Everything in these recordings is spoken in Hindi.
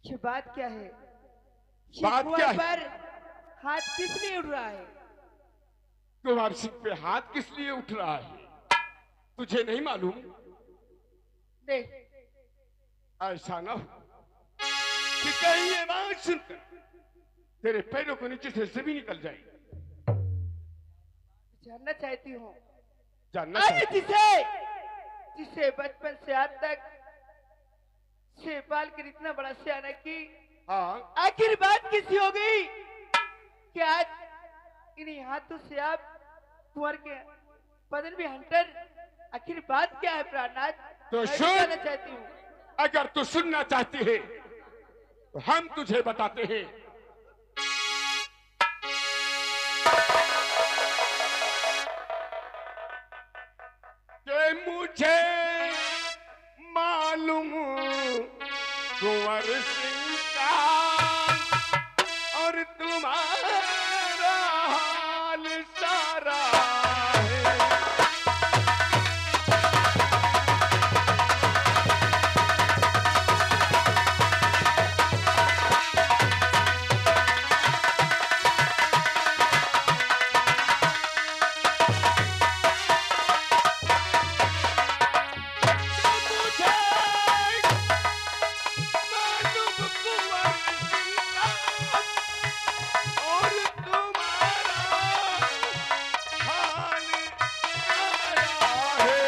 ये बात क्या है? बात क्या है? पर हाथ किस लिए उड़ रहा है? तुम्हारे सिर पे हाथ किस लिए उठ रहा है? तुझे नहीं मालूम? देख, ऐसा ना हो कि कहीं ये बात सुनकर तेरे पैरों को नीचे से भी निकल जाए। जानना चाहती हूँ जानना आज चाहती? जिसे जिसे बचपन से आज तक से पाल कर इतना बड़ा सियाना की, हाँ, आखिर बात किसी हो गई कि आज इन्हीं हाथों से आप कुंवर के बदन में हंटर, आखिर बात क्या है प्राणनाथ? तो मैं भी सुन। जानना चाहती हूँ। अगर तू सुनना चाहती है तो हम तुझे बताते हैं। कि मुझे मालूम कुंवर सिंह का और तुम्हारा हाल सारा है। मुझे मालूम कुंवर सिंह का और तुम्हारा हाल सारा है।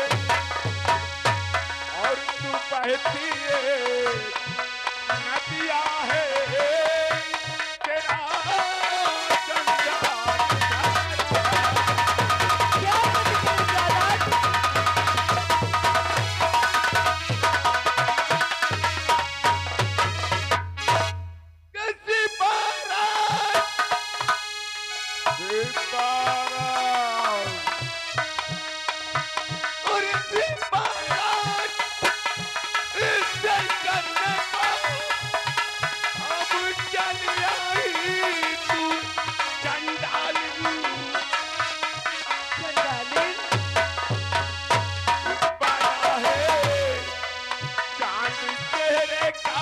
और तू बहती है नदिया है तेरा जंजाल क्या बात है प्राणनाथ? कैसी बारात और इसी बारात इससे करने को अब चल आई तू चंडाली चंडालिन, बना है चांद तेरे का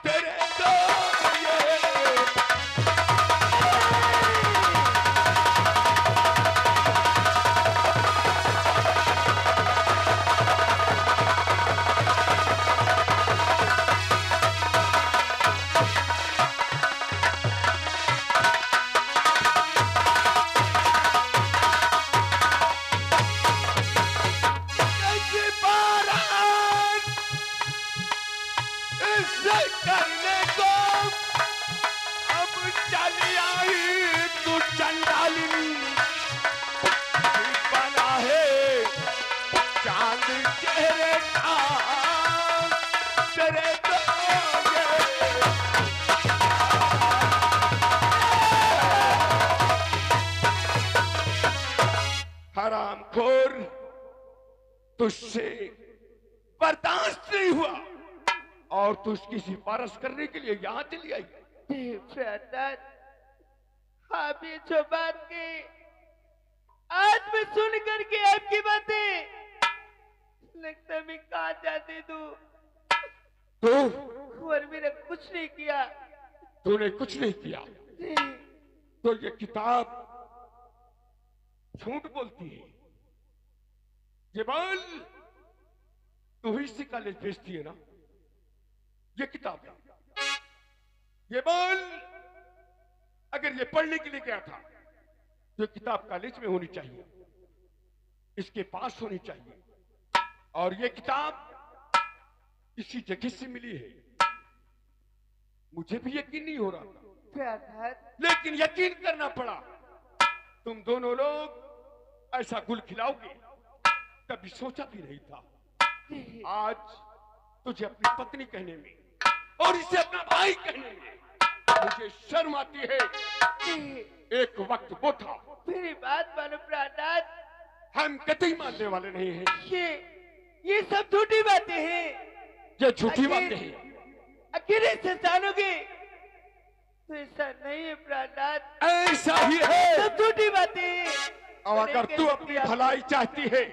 तेरे दो ये कैसी बारात इससे करने को अब चली आई तू चंडालिनी बना है चांद चेहरे का तेरे दो ये हरामखोर तुझसे बर्दाश्त नहीं हुआ और तू उसकी सिफारिश करने के लिए यहाँ चली आई। प्राणनाथ, आप ये जो बात की आज मैं सुन करके आपकी बातें लगता मैं कहा जाती तू तू और मैंने कुछ नहीं किया। तूने कुछ नहीं किया जी, तो ये किताब झूठ बोलती है। ये बोल तू ही इसी कॉलेज भेजती है ना? ये किताब है। ये बोल अगर ये पढ़ने के लिए गया था तो किताब कॉलेज में होनी चाहिए, इसके पास होनी चाहिए और ये किताब इसी जगह से मिली है। मुझे भी यकीन नहीं हो रहा था प्राणनाथ, लेकिन यकीन करना पड़ा। तुम दोनों लोग ऐसा गुल खिलाओगे कभी सोचा भी नहीं था। जी, आज तुझे अपनी पत्नी कहने में और इसे अपना भाई कहने में मुझे शर्म आती है। जी, एक वक्त वो था, मेरी बात मानो प्राणनाथ, हम कतई मानने वाले नहीं हैं। ये सब झूठी बातें हैं। ये झूठी आखिर- बातें हैं। अकेले से जानोगे तो ऐसा नहीं है प्राणनाथ, ऐसा ही है। सब झूठी बातें हैं। और अगर मैंने तू कैसे अपनी किया? भलाई चाहती है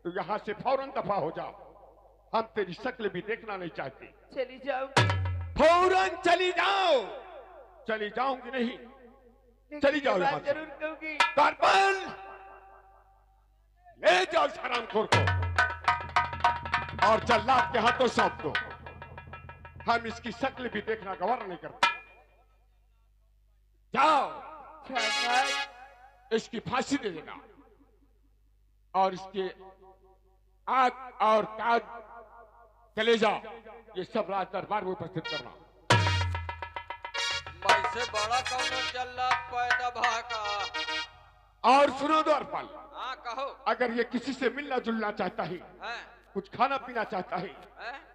तो यहाँ से फौरन दफा हो जा। हम तेरी शक्ल भी देखना नहीं चाहते। चली जाऊंगी, फौरन चली जाओ। चली जाऊंगी नहीं, चली जाओ बात यहाँ से। जरूर कहूंगी। कारबल, ले जाओ इस हरामखोर को और जल्लाद के हाथों सौंप दो। हम इसकी शक्ल भी देखना गवारा नहीं करते। जाओ, शाबाश। इसकी फांसी दे देना और इसके आग और काज, कलेजा, ये सब राज दरबार में उपस्थित करना। से बड़ा कौनो जल्लाद पैदा भागा। और सुनो द्वारपाल, हाँ कहो। अगर ये किसी से मिलना जुलना चाहता है, कुछ खाना पीना चाहता है,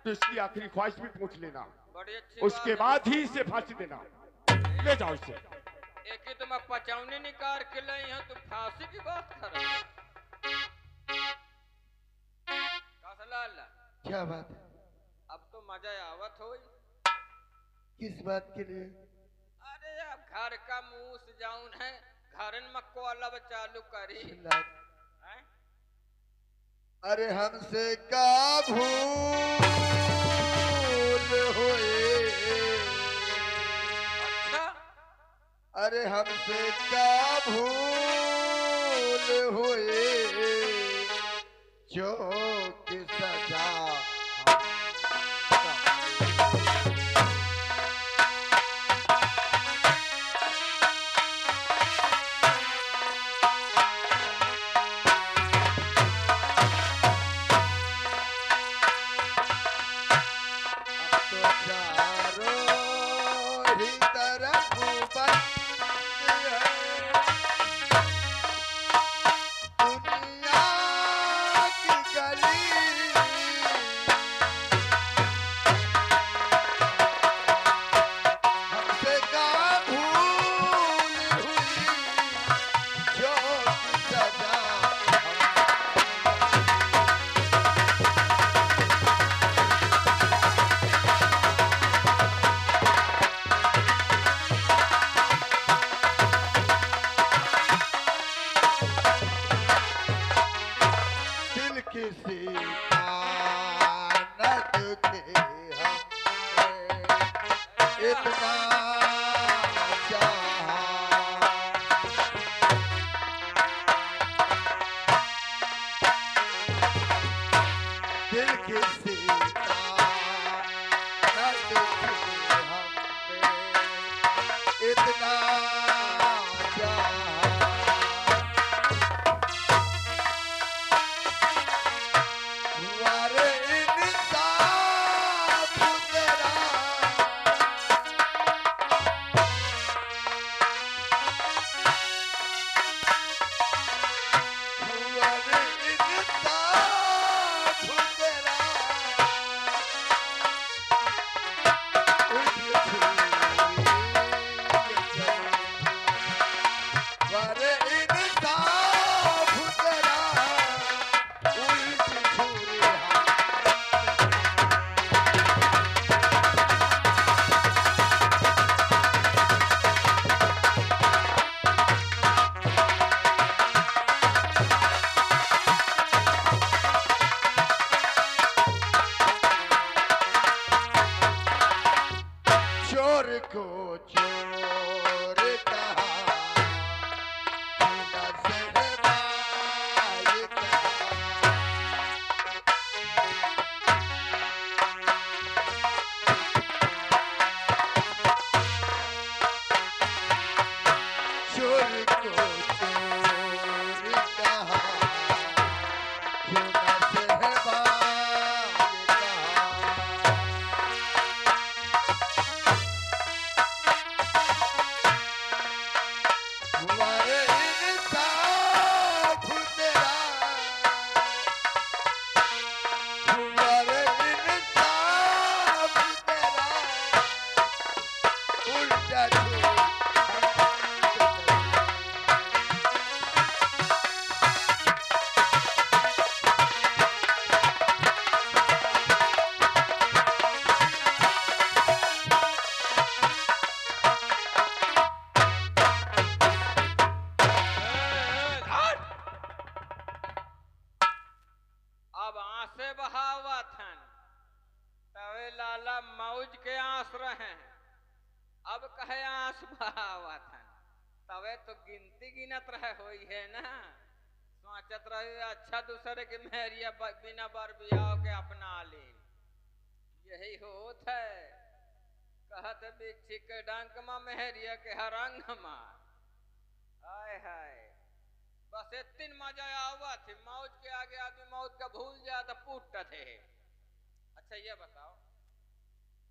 तो इसकी आखिरी ख्वाहिश भी पूछ लेना। बड़ी अच्छी उसके बाद ही इसे फांसी देना। ले जाओ इसे। एक ही तुम पचौनी निकाल के ले यहाँ तुम फांसी की बात कर रहे हो। कसलाल, क्या बात है? अब तो मजा आवत हो। किस बात के लिए? अरे अब घर का मूस जाऊन है, घरन में कोलब चालू करी। अरे हमसे का भूल होए। अच्छा, अरे हमसे का भूल होए, जो कि सजा लाला मौज के आंस रहे हैं, अब कहे आंस बहावत है, तवे तो गिनती गिनत रहे होई है ना, सोचत रहे अच्छा दूसरे के मेहरिया बिना बर बियाह के अपना ले, यही होत है। कहत बिच्छी के डंक में मेहरिया के हरंग मार, हाय हाय, बस इतनी मजा आवा थी, मौज के आगे आदमी मौज का भूल जाए तो पूट थे। अच्छा ये बताओ,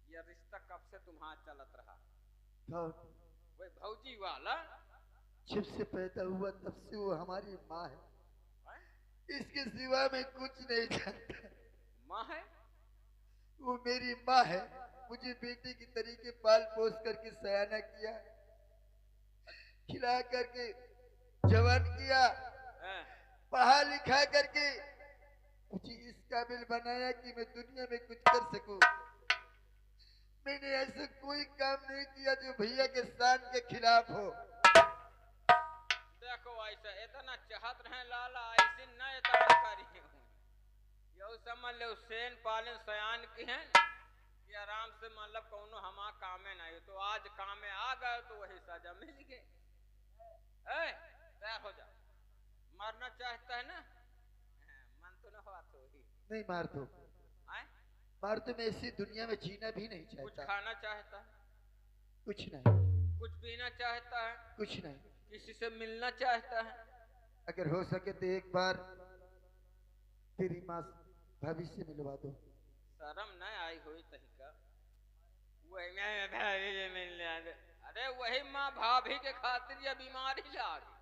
ये रिश्ता कब से तुम्हारा चलत रहा? कौन? वही भौजी वाला। जब से पैदा हुआ तब से वो हमारी माँ है, हैं? इसके सिवा मैं कुछ नहीं जानता। माँ है? वो मेरी माँ है, मुझे बेटे की तरीके पाल पोस करके सयाना किया, खिला करके जवान किया, हैं? पढ़ा लिखा करके मुझे इस काबिल बनाया कि मैं दुनिया में कुछ कर सकूं। मैंने ऐसा कोई काम नहीं किया जो भैया के शान के खिलाफ हो। देखो ऐसा इतना चाहत रहे लाला, ऐसे न इतना करी हूँ, यो समझ लो सेन पालन सयान की है कि आराम से मतलब कौनो हमारा कामे नहीं हो, तो आज कामे आ गए तो वही सजा मिल गई। तैयार हो जा, मरना चाहता है ना? मन तो न हुआ तो ही नहीं मार दो, मार दो, मैं इसी दुनिया में जीना भी नहीं कुछ चाहता। खाना चाहता है? कुछ नहीं। कुछ पीना चाहता है? कुछ नहीं। किसी से मिलना चाहता है? अगर हो सके तो एक बार तेरी माँ भाभी से मिलवा दो। शर्म न आई हुई तरीका, वही मैं भाभी से मिलने आ गए। अरे वही माँ भाभी के खातिर ये बीमारी लागी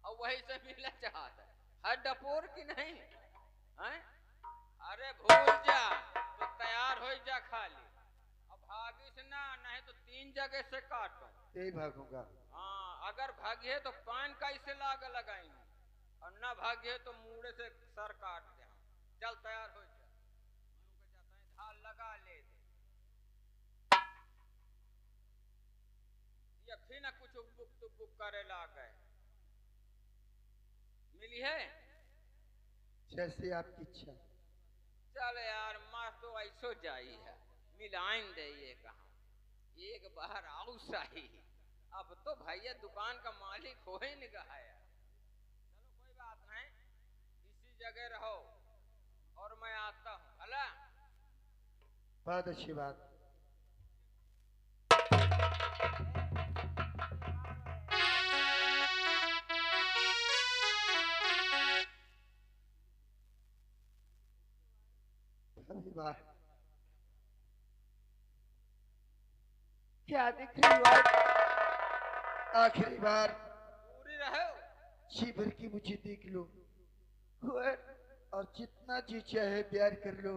और वही से मिलना चाहता है, हर डपोर की नहीं है? अरे भूल जा, तो तैयार हो जा खाली, अब भागी से ना, नहीं तो 3 जगह से काटो। यही भागूंगा। हाँ, अगर भागिए तो पान कैसे लाग लगाई, और ना भागिए तो मुड़े से सर काट दे। चल तैयार हो जा, धाल लगा ले दे, या फिर ना कुछ बुक तो बुक करे ला गए, मिली है? जैसे आपकी इच्छा। चल यार, माँ तो ऐसो जाई है, मिलाइन दे ये कहा, एक बार आओ सही, अब तो भैया दुकान का मालिक हो ही नहीं गया यार। चलो कोई बात नहीं, इसी जगह रहो और मैं आता हूँ, भला? बहुत अच्छी बात। बार क्या दिख रही हो आज? आखिरी बार पूरी रहो। जी भर की मुझे देख लो कुंवर, और जितना जी चाहे प्यार कर लो।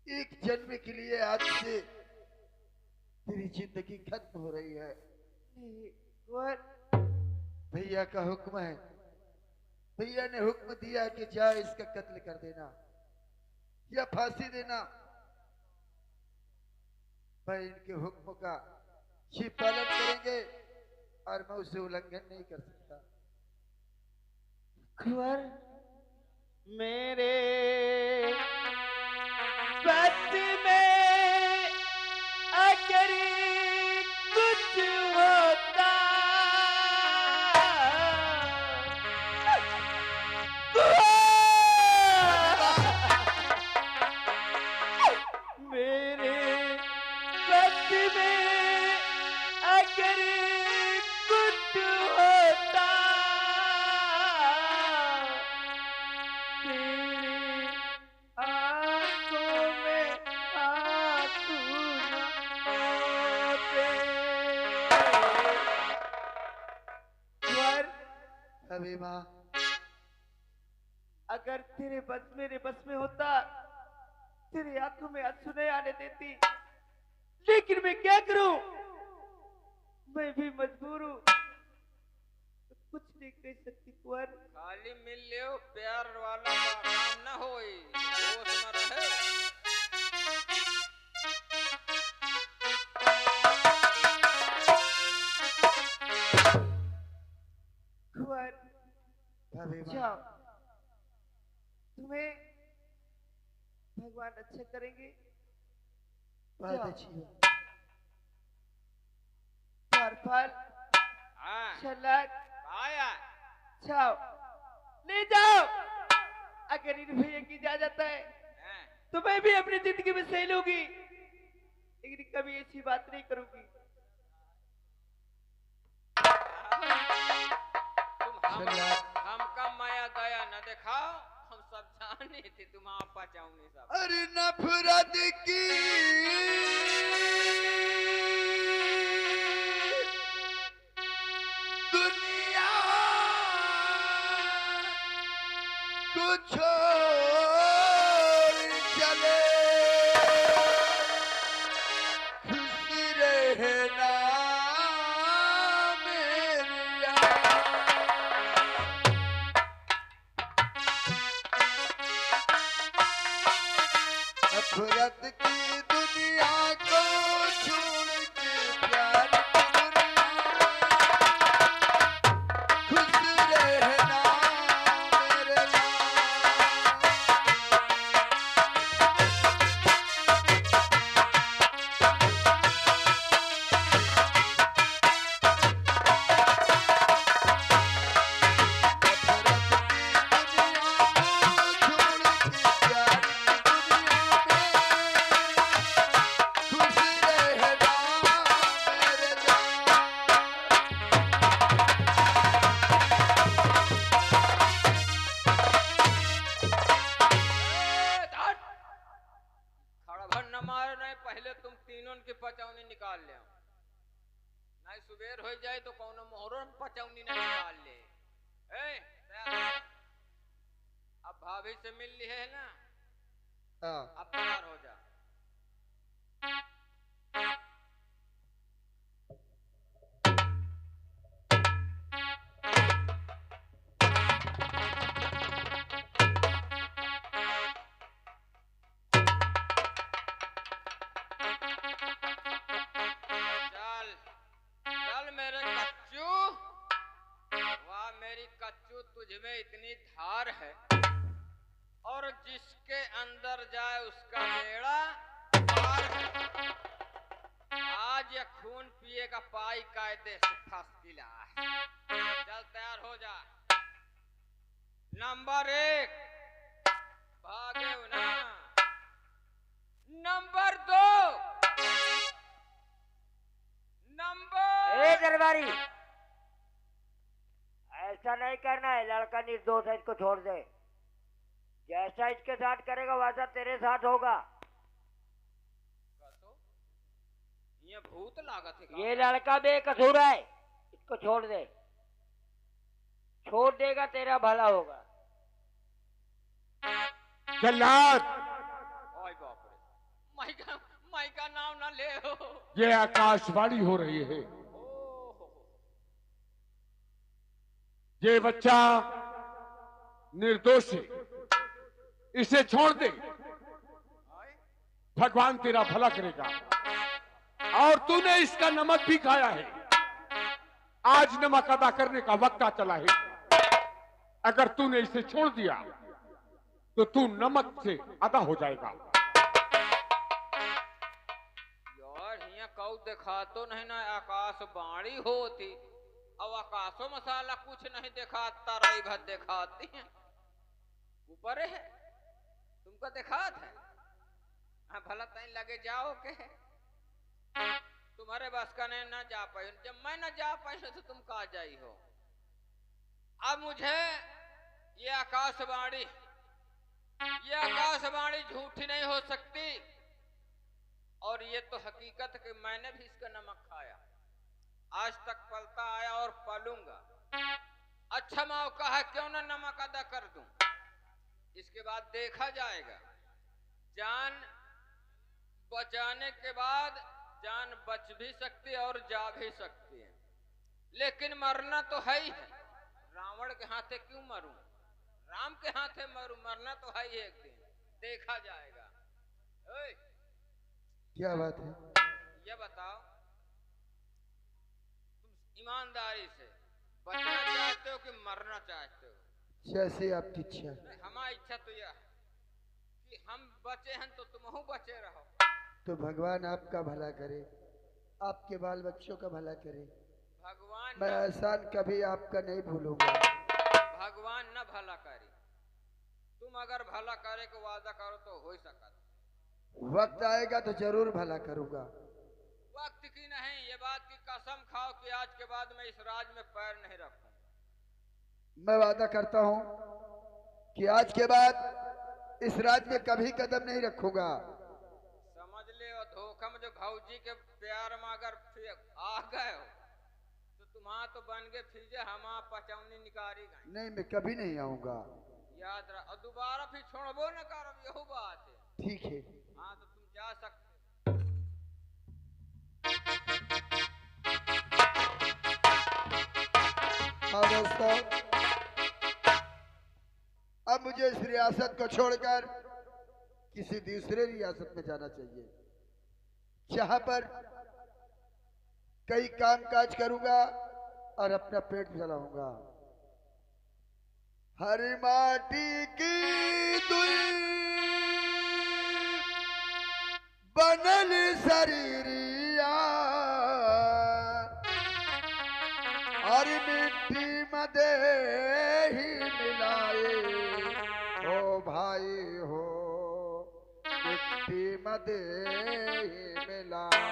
एक जन्म के लिए आज से तेरी जिंदगी खत्म हो रही है। नहीं कुंवर, भैया का हुक्म है, भैया ने हुक्म दिया कि जा इसका कत्ल कर देना या फांसी देना। भाई इनके हुक्म का ये पालन करेंगे और मैं उसे उल्लंघन नहीं कर सकता। कुंवर, मेरे बस में अगर कुछ होता, मेरे बस में अगर कुछ होता, तेरी आंखों में आंसू न होते। कुंवर, अबे माँ, अगर तेरे बस मेरे बस में होता, तेरी आंखों में आंसू नहीं आने देती, लेकिन मैं क्या करूं? मैं भी मजबूर हूं, कुछ नहीं कह सकती कुंवर। खाली मिल लियो, प्यार वाला काम न होई, होश में रहे। कुंवर, अबे माँ, जाओ, तुम्हें भगवान अच्छा करेंगे, बहुत जाओ। अच्छी है। फल हाँ छलक आया छाओ ले जाओ। अगर इन भैया की इजाजत है हैं? तो मैं भी अपनी जिंदगी में सह लूंगी, लेकिन कभी ऐसी बात नहीं करूंगी। तुम हमका माया दया न दिखाओ, हम सब जाने थे तुम आप पचाऊंगे सब। अरे नफरत की दुनिया को छोड़ चले, खुश रहना मेरी नफरत की दुनिया को छोड़ के प्यार की दुनिया खुश रहना मेरे खड़भर न मारो नहीं, पहले तुम तीनों की पचौनी निकाल ले। नहीं सुबेर हो जाए तो कौन मोहरों में पचौनी नहीं निकाल ले। तैयार हो जा। अब भाभी से मिल ली है ना, हाँ। अब तैयार हो जा। चल चल मेरे कच्चू, वाह मेरी कच्चू, तुझ में इतनी धार है और जिसके अंदर जाए उसका बेड़ा पार है। आज ये खून पिए का पाई कायदे से फंस गिला है। चल तैयार हो जा। नंबर 1 भागे हो ना। नंबर 2 ए दरबारी, ऐसा नहीं करना है। लड़का निर्दोष है, इसको छोड़ दे। जैसा इसके साथ करेगा वैसा तेरे साथ होगा। ये भूत लागत है। ये लड़का बेकसूर है, इसको छोड़ दे। छोड़ देगा तेरा भला होगा। जल्लाद, ओए बाप रे, माई का नाम ना ले हो। ये आकाशवाणी हो रही है। ये बच्चा निर्दोष है, इसे छोड़ दे, भगवान तेरा भला करेगा। और तूने इसका नमक भी खाया है, आज नमक अदा करने का वक्त आ चला है। अगर तूने इसे छोड़ दिया तो तू नमक से अदा हो जाएगा। यार हिया कऊ देखा तो नहीं ना, आकाश बाणी होती। अब आकाशो मसाला कुछ नहीं दिखाता, रही भर दिखाती है। ऊपर है तुमको दिखात है। हाँ भला तई लगे जाओ के तुम्हारे बस का नहीं ना जा पाई। जब मैं ना जा पाई तो तुम कहा जाई हो। अब मुझे ये आकाशवाणी झूठी नहीं हो सकती। और ये तो हकीकत कि मैंने भी इसका नमक खाया, आज तक पलता आया और पलूंगा। अच्छा मौका है, क्यों ना नमक अदा कर दूं। इसके बाद देखा जाएगा। जान बचाने के बाद जान बच भी सकती है और जा भी सकती है, लेकिन मरना तो है ही है। रावण के हाथे क्यों मरूं, राम के हाथे मरूं, मरना तो है ही एक दिन। देखा जाएगा। ओए क्या बात है? ये बताओ, तुम ईमानदारी से बचना चाहते हो कि मरना चाहते हो? जैसे आपकी इच्छा। हमारी इच्छा तो यह है कि हम बचे हैं तो तुम बचे रहो। तो भगवान आपका भला करे, आपके बाल बच्चों का भला करे। भगवान मैं एहसान कभी आपका नहीं भूलूंगा। भगवान न भला करे, तुम अगर भला करे को वादा करो तो हो ही सकता। वक्त आएगा तो जरूर भला करूंगा। वक्त की नहीं, ये बात की कसम खाओ कि आज के बाद मैं इस राज में पैर नहीं रखूं। मैं वादा करता हूं कि आज के बाद इस राज में कभी कदम नहीं रखूंगा। समझ ले, और धोखा में जो भौजी के प्यार में अगर आ गए हो तो तुम्हारा तो बन गए फिर हम पचौनी निकारी गए। नहीं, मैं कभी नहीं आऊंगा। याद रख, और दोबारा फिर छोड़बो न करब, यही बात है। ठीक है। हाँ तो तुम जा सकते। हाँ दोस्तों, अब मुझे इस रियासत को छोड़कर किसी दूसरे रियासत में जाना चाहिए, जहां पर कई काम काज करूंगा और अपना पेट चलाऊंगा। हरी माटी की दुई बनल शरीरिया, हर मिट्टी मदे ही मिलाए, ओ भाई हो मिट्टी मदे ही मिलाए।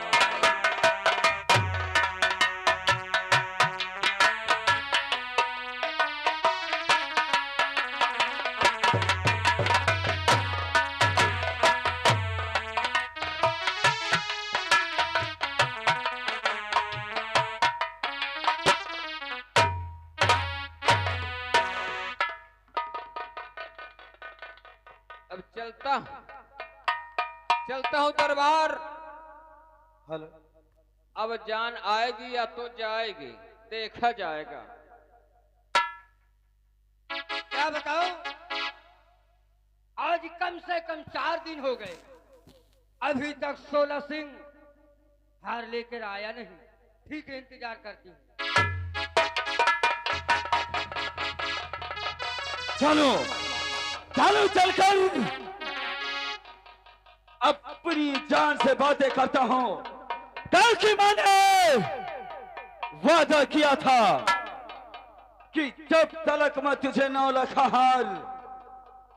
अब चलता हूँ दरबार। हेलो, अब जान आएगी या तो जाएगी, देखा जाएगा। क्या बताओ, आज कम से कम 4 दिन हो गए, अभी तक 16 सिंह हार लेकर आया नहीं। ठीक है, इंतजार करती हूँ। चलो चलो चलकर अपनी जान से बातें करता हूं। कल की मैंने वादा किया था कि जब तलक मैं तुझे 9 लाख हाल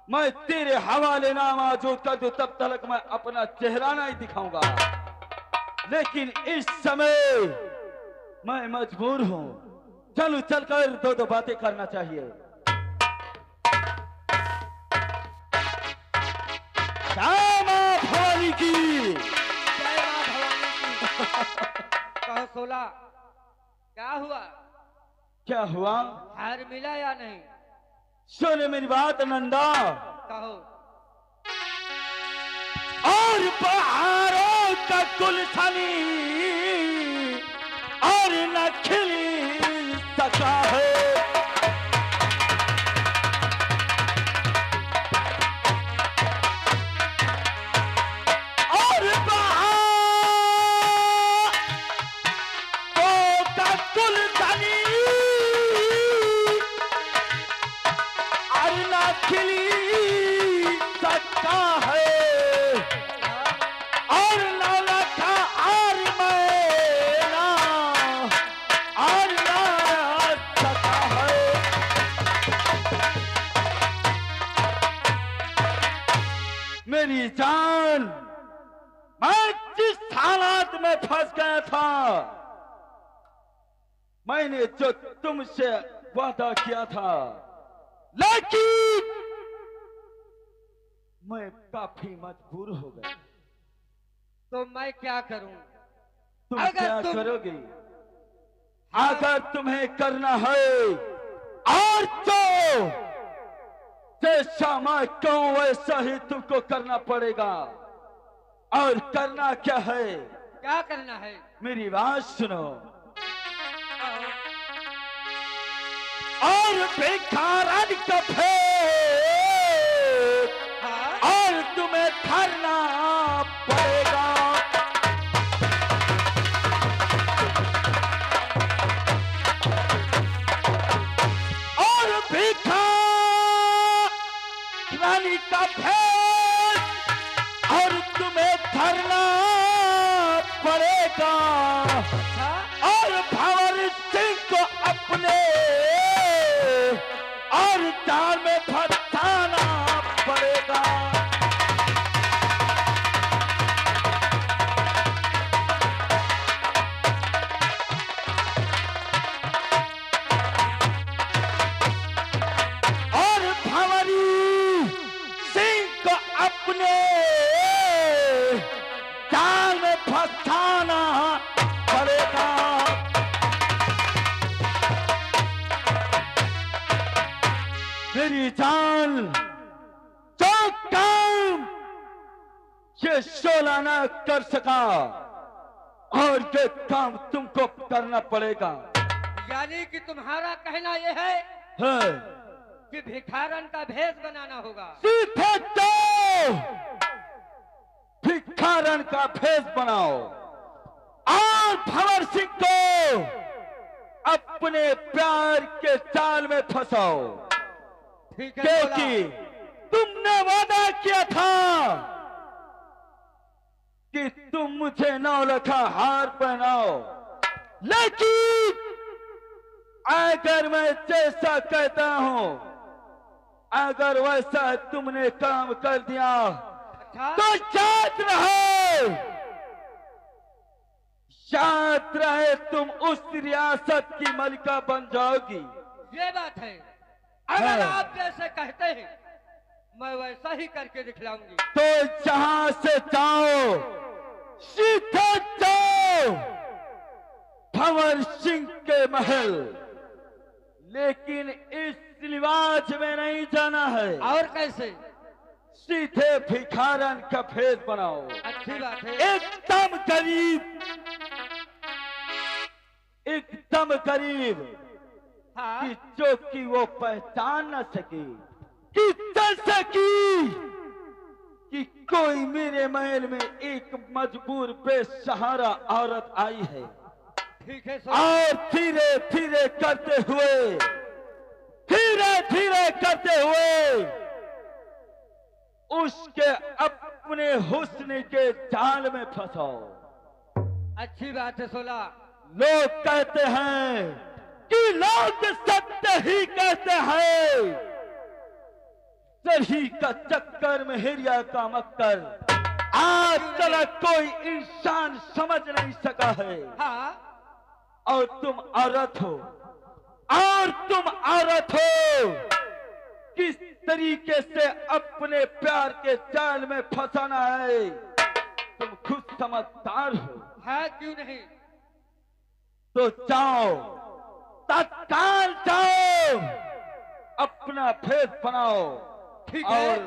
मैं तेरे हवाले ना मौजूद कर दूं, तब तलक मैं अपना चेहरा नहीं दिखाऊंगा। लेकिन इस समय मैं मजबूर हूं। चलो चलकर 2 बातें करना चाहिए। मां भवानी की जय मां भवानी की। कहो सोला, क्या हुआ? क्या हुआ? हार मिला या नहीं? सुन मेरी बात नंदा। कहो। और बहारों का गुलशनी और न खिली सका है, और बहारों का गुलशनी और न खिली सका है, और लाला का और मैना और लाला सका है। मेरी जान, मैं जिस हालात में फंस गया था, मैंने जो तुमसे वादा किया था, लेकिन मैं काफी मजबूर हो गया। तो मैं क्या करूं? तुम अगर क्या तुम- करोगे? अगर तुम्हें करना है और तो जैसा मैं कहूं वैसा ही तुमको करना पड़ेगा। और करना क्या है? क्या करना है? मेरी बात सुनो। कहो। और बेकार कफे हाँ? और तुम्हें करना पड़ेगा। और भिखारी का भेष और तुम्हें धरना जान जो काम ये शोला न कर सका और ये काम तुमको करना पड़ेगा। यानी कि तुम्हारा कहना यह है है। कि भिखारन का भेष बनाना होगा। सीधे जाओ, भिखारन का भेष बनाओ और भंवर सिंह को अपने प्यार के जाल में फंसाओ, ठीक है क्योंकि तुमने वादा किया था कि तुम मुझे 9 लखा हार पहनाओ, लेकिन अगर मैं जैसा कहता हूं अगर वैसा तुमने काम कर दिया तो याद रहे तुम उस रियासत की मलिका बन जाओगी। ये बात है, अगर हाँ। आप जैसे कहते हैं मैं वैसा ही करके दिखलाऊंगी। तो जहां से जाओ सीधे जाओ भंवर सिंह के महल, लेकिन इस लिबास में नहीं जाना है। और कैसे? सीधे भिखारन का भेष बनाओ, अच्छी बात है। एकदम गरीब, एकदम गरीब हाँ, कि जो कि वो पहचान न सके, कि चल सकी कि कोई मेरे महल में एक मजबूर बेसहारा औरत आई है। ठीक है और धीरे धीरे करते हुए, धीरे धीरे करते हुए उसके अपने हुस्न के जाल में फंसाओ। अच्छी बात है सोला। लोग कहते हैं कि लोग सत्य ही कहते हैं, सही का चक्कर में हिरिया का मक्कर आज तक कोई इंसान समझ नहीं सका है। हाँ, और तुम औरत हो, और तुम औरत हो, किस तरीके से अपने प्यार के जाल में फंसाना है तुम खुद समझदार हो। है क्यों नहीं? तो जाओ, तत्काल जाओ, अपना भेष बनाओ। ठीक है, और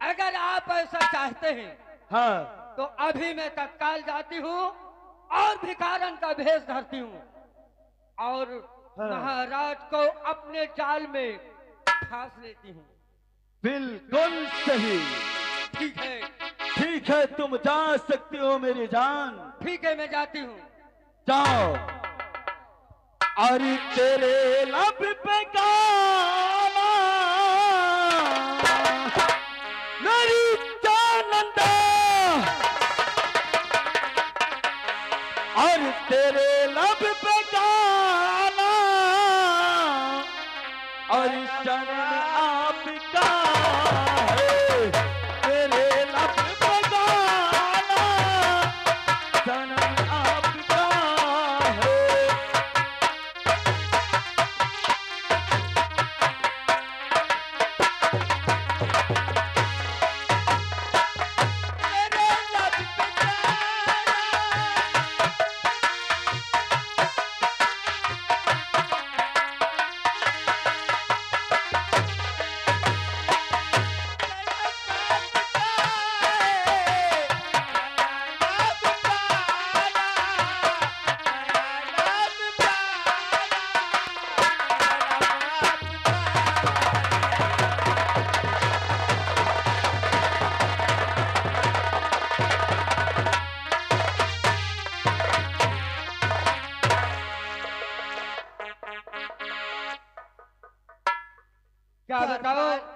अगर आप ऐसा चाहते हैं हाँ, तो अभी मैं तत्काल जाती हूँ और भिखारन का भेष धरती हूँ और हाँ। महाराज को अपने जाल में फांस लेती हूँ। बिल्कुल सही। ठीक है, ठीक है, तुम जा सकती हो मेरी जान। ठीक है, मैं जाती हूँ। जाओ। अरे तेरे लब पे गाना मेरी जानंदा, और तेरे लब पे गाना और शरण आपका है, तेरे लब पे गाना शरण आपका है। क्या बताओ?